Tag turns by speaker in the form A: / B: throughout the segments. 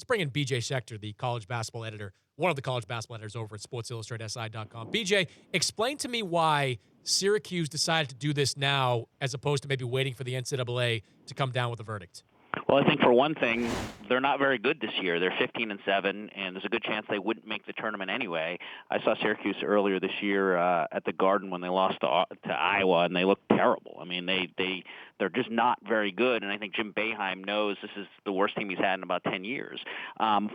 A: bring in BJ Schecter, the college basketball editor, one of the college basketball editors over at SportsIllustratedSI.com. BJ, explain to me why Syracuse decided to do this now as opposed to maybe waiting for the NCAA to come down with a verdict.
B: Well, I think for one thing, they're not very good this year. They're 15-7, and there's a good chance they wouldn't make the tournament anyway. I saw Syracuse earlier this year at the Garden when they lost to Iowa, and they looked terrible. I mean, they're just not very good, and I think Jim Boeheim knows this is the worst team he's had in about 10 years.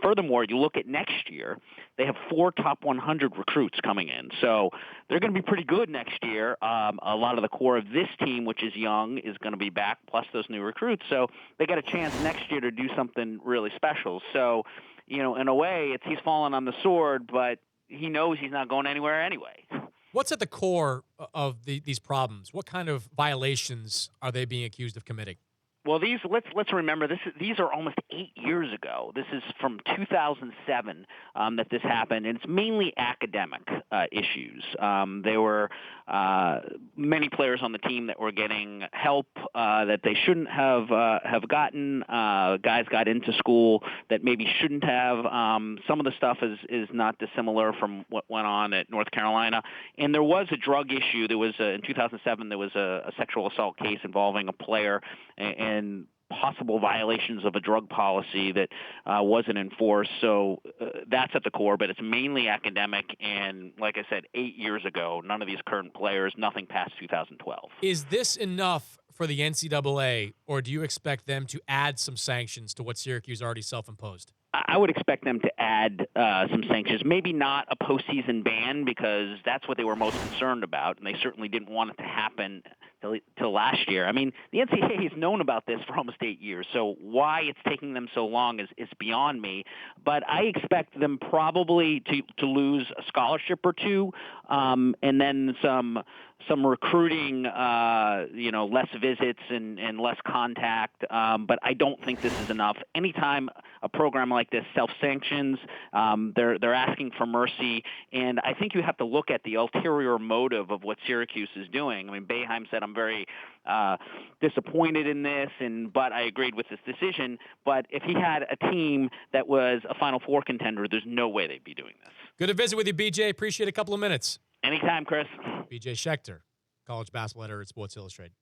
B: Furthermore, you look at next year, they have 4 top 100 recruits coming in, so they're going to be pretty good next year. A lot of the core of this team, which is young, is going to be back, plus those new recruits, so they got a chance next year to do something really special. So, in a way, he's fallen on the sword, but he knows he's not going anywhere anyway.
A: What's at the core of these problems? What kind of violations are they being accused of committing?
B: Well, let's remember these are almost 8 years ago. This is from 2007 that this happened, and it's mainly academic issues. There were many players on the team that were getting help that they shouldn't have gotten. Guys got into school that maybe shouldn't have. Some of the stuff is not dissimilar from what went on at North Carolina, and there was a drug issue. There was in 2007 there was a sexual assault case involving a player and possible violations of a drug policy that wasn't enforced. So that's at the core, but it's mainly academic. And like I said, 8 years ago, none of these current players, nothing past 2012.
A: Is this enough for the NCAA, or do you expect them to add some sanctions to what Syracuse already self-imposed?
B: I would expect them to add some sanctions, maybe not a postseason ban because that's what they were most concerned about, and they certainly didn't want it to happen till last year. I mean, the NCAA has known about this for almost 8 years, so why it's taking them so long is beyond me. But I expect them probably to lose a scholarship or two, and then some recruiting, less visits and less contact. But I don't think this is enough. Anytime a program like this self-sanctions, they're asking for mercy, and I think you have to look at the ulterior motive of what Syracuse is doing. I mean, Boeheim said, I'm very disappointed in this, but I agreed with this decision. But if he had a team that was a Final Four contender, there's no way they'd be doing this.
A: Good to visit with you, BJ. Appreciate a couple of minutes.
B: Anytime, Chris.
A: BJ Schecter, college basketball editor at Sports Illustrated.